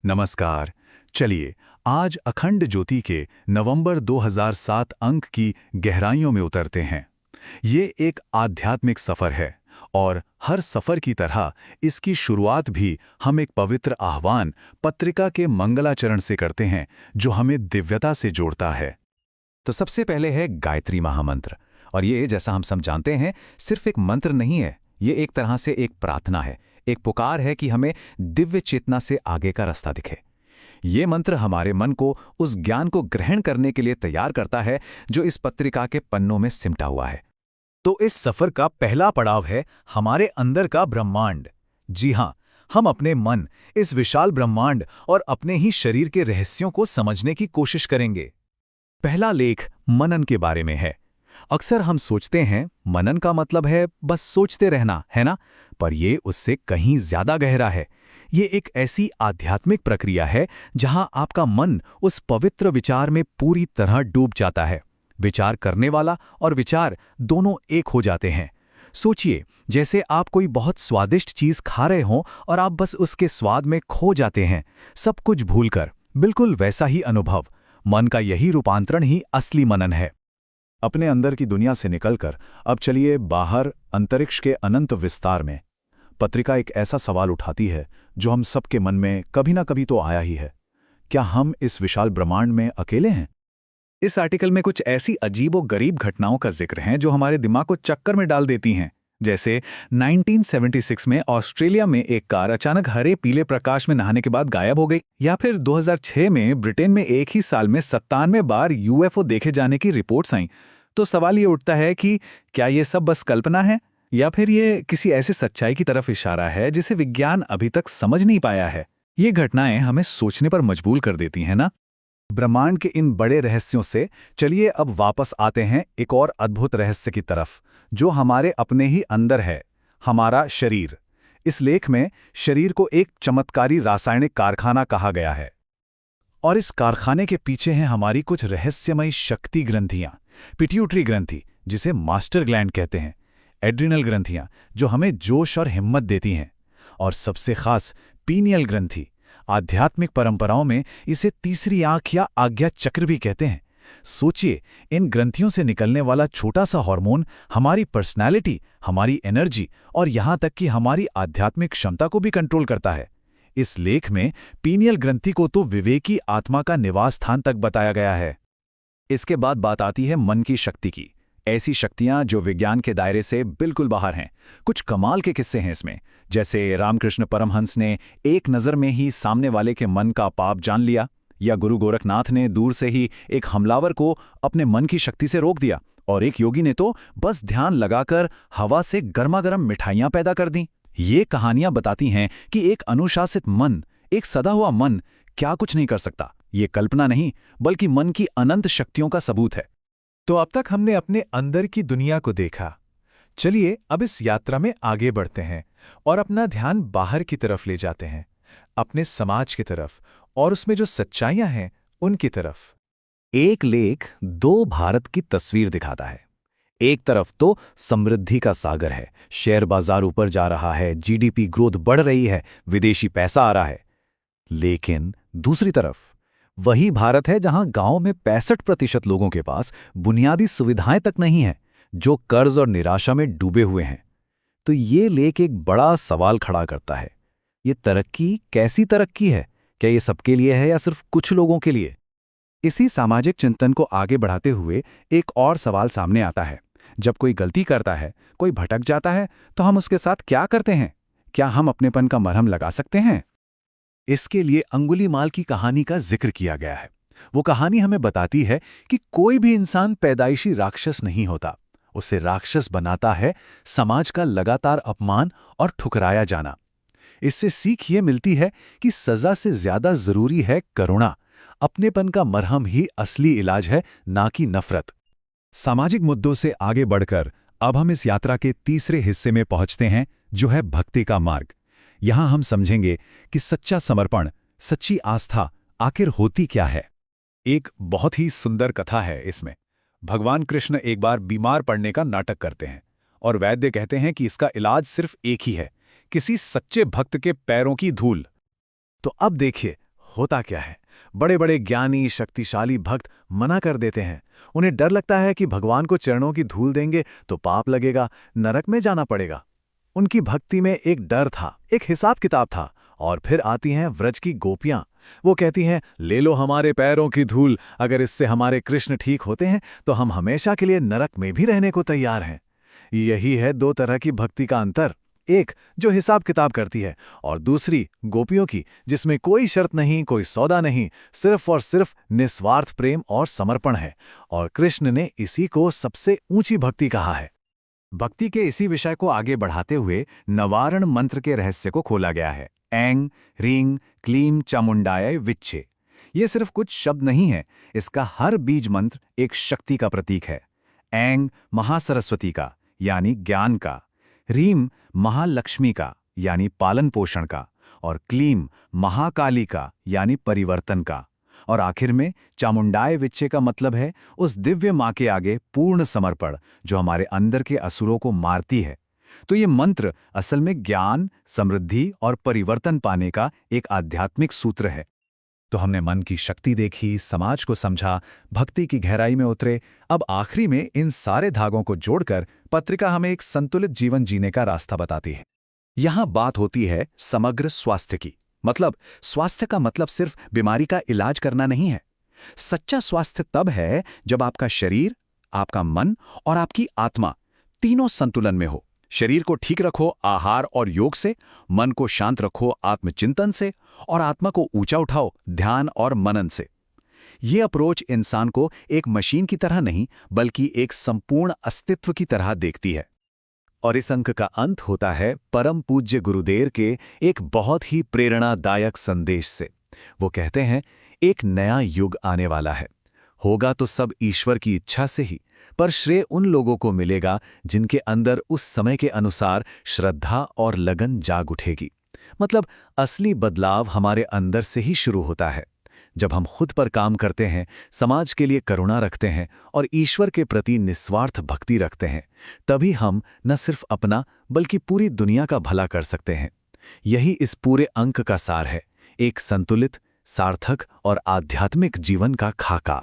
नमस्कार। चलिए आज अखंड ज्योति के नवंबर 2007 अंक की गहराइयों में उतरते हैं। ये एक आध्यात्मिक सफर है और हर सफर की तरह इसकी शुरुआत भी हम एक पवित्र आह्वान पत्रिका के मंगलाचरण से करते हैं, जो हमें दिव्यता से जोड़ता है। तो सबसे पहले है गायत्री महामंत्र। और ये, जैसा हम सब जानते हैं, सिर्फ एक मंत्र नहीं है, ये एक तरह से एक प्रार्थना है, एक पुकार है कि हमें दिव्य चेतना से आगे का रास्ता दिखे। ये मंत्र हमारे मन को उस ज्ञान को ग्रहण करने के लिए तैयार करता है जो इस पत्रिका के पन्नों में सिमटा हुआ है। तो इस सफर का पहला पड़ाव है हमारे अंदर का ब्रह्मांड। जी हाँ, हम अपने मन, इस विशाल ब्रह्मांड और अपने ही शरीर के रहस्यों को समझने की कोशिश करेंगे। पहला लेख मनन के बारे में है। अक्सर हम सोचते हैं मनन का मतलब है बस सोचते रहना, है ना? पर ये उससे कहीं ज्यादा गहरा है। ये एक ऐसी आध्यात्मिक प्रक्रिया है जहां आपका मन उस पवित्र विचार में पूरी तरह डूब जाता है। विचार करने वाला और विचार दोनों एक हो जाते हैं। सोचिए, जैसे आप कोई बहुत स्वादिष्ट चीज खा रहे हों और आप बस उसके स्वाद में खो जाते हैं, सब कुछ भूलकर। बिल्कुल वैसा ही अनुभव। मन का यही रूपांतरण ही असली मनन है। अपने अंदर की दुनिया से निकलकर अब चलिए बाहर अंतरिक्ष के अनंत विस्तार में। पत्रिका एक ऐसा सवाल उठाती है जो हम सबके मन में कभी ना कभी तो आया ही है। क्या हम इस विशाल ब्रह्मांड में अकेले हैं? इस आर्टिकल में कुछ ऐसी अजीबो-गरीब घटनाओं का जिक्र है जो हमारे दिमाग को चक्कर में डाल देती हैं। जैसे 1976 में ऑस्ट्रेलिया में एक कार अचानक हरे पीले प्रकाश में नहाने के बाद गायब हो गई, या फिर 2006 में ब्रिटेन में एक ही साल में 97 बार यूएफओ देखे जाने की रिपोर्ट्स आईं। तो सवाल ये उठता है कि क्या ये सब बस कल्पना है, या फिर ये किसी ऐसी सच्चाई की तरफ इशारा है जिसे विज्ञान अभी तक समझ नहीं पाया है। ये घटनाएं हमें सोचने पर मजबूर कर देती हैं ना। ब्रह्मांड के इन बड़े रहस्यों से चलिए अब वापस आते हैं एक और अद्भुत रहस्य की तरफ, जो हमारे अपने ही अंदर है, हमारा शरीर। इस लेख में शरीर को एक चमत्कारी रासायनिक कारखाना कहा गया है, और इस कारखाने के पीछे हैं हमारी कुछ रहस्यमयी शक्ति ग्रंथियां। पिट्यूटरी ग्रंथि, जिसे मास्टर ग्लैंड कहते हैं, एड्रिनल ग्रंथियां जो हमें जोश और हिम्मत देती हैं, और सबसे खास पीनियल ग्रंथि। आध्यात्मिक परंपराओं में इसे तीसरी आंख या आज्ञा चक्र भी कहते हैं। सोचिए, इन ग्रंथियों से निकलने वाला छोटा सा हार्मोन हमारी पर्सनैलिटी, हमारी एनर्जी और यहां तक कि हमारी आध्यात्मिक क्षमता को भी कंट्रोल करता है। इस लेख में पीनियल ग्रंथि को तो विवेकी आत्मा का निवास स्थान तक बताया गया है। इसके बाद बात आती है मन की शक्ति की। ऐसी शक्तियां जो विज्ञान के दायरे से बिल्कुल बाहर हैं। कुछ कमाल के किस्से हैं इसमें, जैसे रामकृष्ण परमहंस ने एक नज़र में ही सामने वाले के मन का पाप जान लिया, या गुरु गोरखनाथ ने दूर से ही एक हमलावर को अपने मन की शक्ति से रोक दिया, और एक योगी ने तो बस ध्यान लगाकर हवा से गर्मा-गर्म मिठाइयां पैदा कर दी। ये कहानियां बताती हैं कि एक अनुशासित मन, एक सदा हुआ मन क्या कुछ नहीं कर सकता। ये कल्पना नहीं, बल्कि मन की अनंत शक्तियों का सबूत है। तो अब तक हमने अपने अंदर की दुनिया को देखा। चलिए अब इस यात्रा में आगे बढ़ते हैं और अपना ध्यान बाहर की तरफ ले जाते हैं, अपने समाज की तरफ, और उसमें जो सच्चाइयां हैं उनकी तरफ। एक लेख दो भारत की तस्वीर दिखाता है। एक तरफ तो समृद्धि का सागर है, शेयर बाजार ऊपर जा रहा है, जीडीपी ग्रोथ बढ़ रही है, विदेशी पैसा आ रहा है। लेकिन दूसरी तरफ वही भारत है जहां गांव में 65% लोगों के पास बुनियादी सुविधाएं तक नहीं हैं, जो कर्ज और निराशा में डूबे हुए हैं। तो ये लेख एक बड़ा सवाल खड़ा करता है। ये तरक्की कैसी तरक्की है? क्या ये सबके लिए है या सिर्फ कुछ लोगों के लिए? इसी सामाजिक चिंतन को आगे बढ़ाते हुए एक और सवाल सामने आता है। जब कोई गलती करता है, कोई भटक जाता है, तो हम उसके साथ क्या करते हैं? क्या हम अपनेपन का मरहम लगा सकते हैं? इसके लिए अंगुलीमाल की कहानी का जिक्र किया गया है। वो कहानी हमें बताती है कि कोई भी इंसान पैदाइशी राक्षस नहीं होता। उसे राक्षस बनाता है समाज का लगातार अपमान और ठुकराया जाना। इससे सीख ये मिलती है कि सजा से ज्यादा जरूरी है करुणा। अपनेपन का मरहम ही असली इलाज है, ना कि नफरत। सामाजिक मुद्दों से आगे बढ़कर अब हम इस यात्रा के तीसरे हिस्से में पहुंचते हैं, जो है भक्ति का मार्ग। यहां हम समझेंगे कि सच्चा समर्पण, सच्ची आस्था आखिर होती क्या है। एक बहुत ही सुंदर कथा है इसमें। भगवान कृष्ण एक बार बीमार पड़ने का नाटक करते हैं और वैद्य कहते हैं कि इसका इलाज सिर्फ एक ही है, किसी सच्चे भक्त के पैरों की धूल। तो अब देखिए, होता क्या है? बड़े बड़े ज्ञानी शक्तिशाली भक्त मना कर देते हैं। उन्हें डर लगता है कि भगवान को चरणों की धूल देंगे तो पाप लगेगा, नरक में जाना पड़ेगा। उनकी भक्ति में एक डर था, एक हिसाब किताब था। और फिर आती हैं व्रज की गोपियां। वो कहती हैं, ले लो हमारे पैरों की धूल, अगर इससे हमारे कृष्ण ठीक होते हैं तो हम हमेशा के लिए नरक में भी रहने को तैयार हैं। यही है दो तरह की भक्ति का अंतर, एक जो हिसाब किताब करती है और दूसरी गोपियों की, जिसमें कोई शर्त नहीं, कोई सौदा नहीं, सिर्फ और सिर्फ निस्वार्थ प्रेम और समर्पण है। और कृष्ण ने इसी को सबसे ऊंची भक्ति कहा है। भक्ति के इसी विषय को आगे बढ़ाते हुए नवारण मंत्र के रहस्य को खोला गया है। ऐं ह्रीं क्लीं चामुंडाय विच्छे। ये सिर्फ कुछ शब्द नहीं है, इसका हर बीज मंत्र एक शक्ति का प्रतीक है। ऐं महासरस्वती का यानी ज्ञान का, ह्रीं महालक्ष्मी का यानी पालन पोषण का, और क्लीं महाकाली का यानी परिवर्तन का, और आखिर में चामुंडाय विच्छे का मतलब है उस दिव्य मां के आगे पूर्ण समर्पण जो हमारे अंदर के असुरों को मारती है। तो ये मंत्र असल में ज्ञान, समृद्धि और परिवर्तन पाने का एक आध्यात्मिक सूत्र है। तो हमने मन की शक्ति देखी, समाज को समझा, भक्ति की गहराई में उतरे। अब आखिरी में इन सारे धागों को जोड़कर पत्रिका हमें एक संतुलित जीवन जीने का रास्ता बताती है। यहां बात होती है समग्र स्वास्थ्य की। मतलब स्वास्थ्य का मतलब सिर्फ बीमारी का इलाज करना नहीं है। सच्चा स्वास्थ्य तब है जब आपका शरीर, आपका मन और आपकी आत्मा तीनों संतुलन में हो। शरीर को ठीक रखो आहार और योग से, मन को शांत रखो आत्मचिंतन से, और आत्मा को ऊंचा उठाओ ध्यान और मनन से। ये अप्रोच इंसान को एक मशीन की तरह नहीं बल्कि एक संपूर्ण अस्तित्व की तरह देखती है। और इस अंक का अंत होता है परम पूज्य गुरुदेव के एक बहुत ही प्रेरणादायक संदेश से। वो कहते हैं, एक नया युग आने वाला है, होगा तो सब ईश्वर की इच्छा से ही, पर श्रेय उन लोगों को मिलेगा जिनके अंदर उस समय के अनुसार श्रद्धा और लगन जाग उठेगी। मतलब असली बदलाव हमारे अंदर से ही शुरू होता है। जब हम खुद पर काम करते हैं, समाज के लिए करुणा रखते हैं और ईश्वर के प्रति निस्वार्थ भक्ति रखते हैं, तभी हम न सिर्फ अपना बल्कि पूरी दुनिया का भला कर सकते हैं। यही इस पूरे अंक का सार है, एक संतुलित, सार्थक और आध्यात्मिक जीवन का खाका।